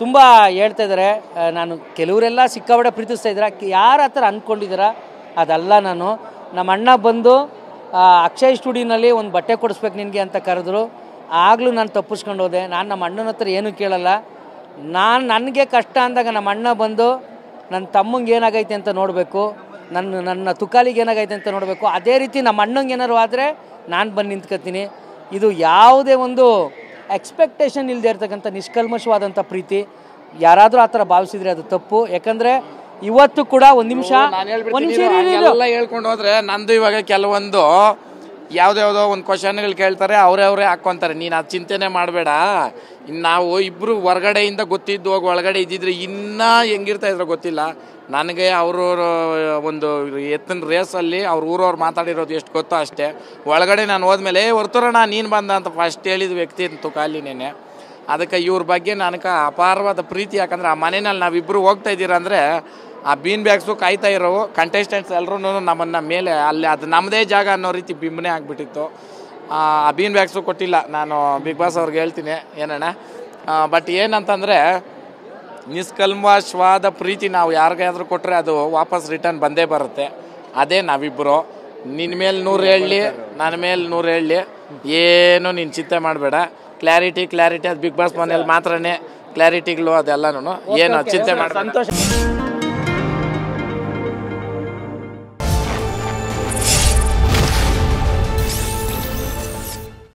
ತುಂಬ ಹೇಳ್ತಾ ಇದ್ದಾರೆ. ನಾನು ಕೆಲವರೆಲ್ಲ ಸಿಕ್ಕಾಬಡೆ ಪ್ರೀತಿಸ್ತಾ ಇದ್ದೀರಾ, ಯಾರು ಆ ಥರ ಅಂದ್ಕೊಂಡಿದ್ದೀರಾ ಅದಲ್ಲ. ನಮ್ಮ ಅಣ್ಣ ಬಂದು ಅಕ್ಷಯ್ ಸ್ಟುಡಿಯೋನಲ್ಲಿ ಒಂದು ಬಟ್ಟೆ ಕೊಡಿಸ್ಬೇಕು ನಿನಗೆ ಅಂತ ಕರೆದ್ರು. ಆಗಲೂ ನಾನು ತಪ್ಪಿಸ್ಕೊಂಡು ಹೋದೆ. ನಾನು ನಮ್ಮ ಅಣ್ಣನ ಹತ್ರ ಏನೂ ಕೇಳಲ್ಲ. ನನಗೆ ಕಷ್ಟ ಅಂದಾಗ ನಮ್ಮ ಅಣ್ಣ ಬಂದು ನನ್ನ ತಮ್ಮಂಗೆ ಏನಾಗೈತೆ ಅಂತ ನೋಡಬೇಕು, ನನ್ನ ತುಕಾಲಿಗೆ ಏನಾಗೈತೆ ಅಂತ ನೋಡಬೇಕು. ಅದೇ ರೀತಿ ನಮ್ಮ ಅಣ್ಣಂಗೆ ಏನಾರು ಆದರೆ ನಾನು ಬಂದು ನಿಂತ್ಕೊತೀನಿ. ಇದು ಯಾವುದೇ ಒಂದು ಎಕ್ಸ್ಪೆಕ್ಟೇಷನ್ ಇಲ್ಲದೆ ಇರ್ತಕ್ಕಂಥ ನಿಷ್ಕಲ್ಮಶವಾದಂಥ ಪ್ರೀತಿ. ಯಾರಾದರೂ ಆ ಥರ ಭಾವಿಸಿದ್ರೆ ಅದು ತಪ್ಪು. ಯಾಕಂದರೆ ಇವತ್ತು ಕೂಡ ಒಂದು ನಿಮಿಷ ಎಲ್ಲ ಹೇಳ್ಕೊಂಡು ಹೋದ್ರೆ ನಂದು ಇವಾಗ ಕೆಲವೊಂದು ಯಾವುದ್ಯಾವುದೋ ಒಂದು ಕ್ವಶನ್ಗಳು ಕೇಳ್ತಾರೆ, ಅವರೇ ಹಾಕ್ಕೊಂತಾರೆ. ನೀನು ಅದು ಚಿಂತೆನೆ ಮಾಡಬೇಡ, ನಾವು ಇಬ್ಬರು ಹೊರಗಡೆಯಿಂದ ಗೊತ್ತಿದ್ದು ಹೋಗಿ ಒಳಗಡೆ ಇದ್ದಿದ್ರೆ ಇನ್ನೂ ಹೆಂಗಿರ್ತಾ ಇದ್ರು ಗೊತ್ತಿಲ್ಲ ನನಗೆ. ಅವರು ಒಂದು ಎತ್ತಿನ ರೇಸಲ್ಲಿ ಅವ್ರ ಊರವ್ರು ಮಾತಾಡಿರೋದು ಎಷ್ಟು ಗೊತ್ತೋ ಅಷ್ಟೇ. ಒಳಗಡೆ ನಾನು ಹೋದ್ಮೇಲೆ ಹೊರ್ತುರಣ ನೀನು ಬಂದ ಅಂತ ಫಸ್ಟ್ ಹೇಳಿದ ವ್ಯಕ್ತಿ ಅಂತು ಕಾಲಿನೇನೆ. ಅದಕ್ಕೆ ಇವ್ರ ಬಗ್ಗೆ ನನಗೆ ಅಪಾರವಾದ ಪ್ರೀತಿ. ಯಾಕಂದರೆ ಆ ಮನೆಯಲ್ಲಿ ನಾವಿಬ್ಬರು ಹೋಗ್ತಾ ಇದ್ದೀರಂದರೆ ಆ ಬೀನ್ ಬ್ಯಾಗ್ಸು ಕಾಯ್ತಾ ಇರೋವು ಕಂಟೆಸ್ಟೆಂಟ್ಸ್ ಎಲ್ಲರೂ ನಮ್ಮನ್ನು ಮೇಲೆ ಅಲ್ಲಿ ಅದು ನಮ್ಮದೇ ಜಾಗ ಅನ್ನೋ ರೀತಿ ಬಿಂಬನೆ ಆಗಿಬಿಟ್ಟಿತ್ತು. ಆ ಬೀನ್ ಬ್ಯಾಗ್ಸು ಕೊಟ್ಟಿಲ್ಲ. ನಾನು ಬಿಗ್ ಬಾಸ್ ಅವ್ರಿಗೆ ಹೇಳ್ತೀನಿ ಏನಣ್ಣ. ಬಟ್ ಏನಂತಂದರೆ ನಿಷ್ಕಲ್ಮಶವಾದ ಪ್ರೀತಿ ನಾವು ಯಾರಿಗಾದ್ರೂ ಕೊಟ್ಟರೆ ಅದು ವಾಪಸ್ ರಿಟರ್ನ್ ಬಂದೇ ಬರುತ್ತೆ. ಅದೇ ನಾವಿಬ್ಬರು. ನಿನ್ನ ಮೇಲೆ 100 ಹೇಳಲಿ, ನನ್ನ ಮೇಲೆ 100 ಹೇಳಲಿ, ಏನು ನೀನು ಚಿಂತೆ ಮಾಡಬೇಡ. ಕ್ಲಾರಿಟಿ ಅದು ಬಿಗ್ ಬಾಸ್ ಮನೇಲಿ ಮಾತ್ರನೇ ಕ್ಲಾರಿಟಿಗಳು ಅದೆಲ್ಲನೂ ಏನು ಚಿಂತೆ ಮಾಡಬೇಡ. ಸಂತೋಷ.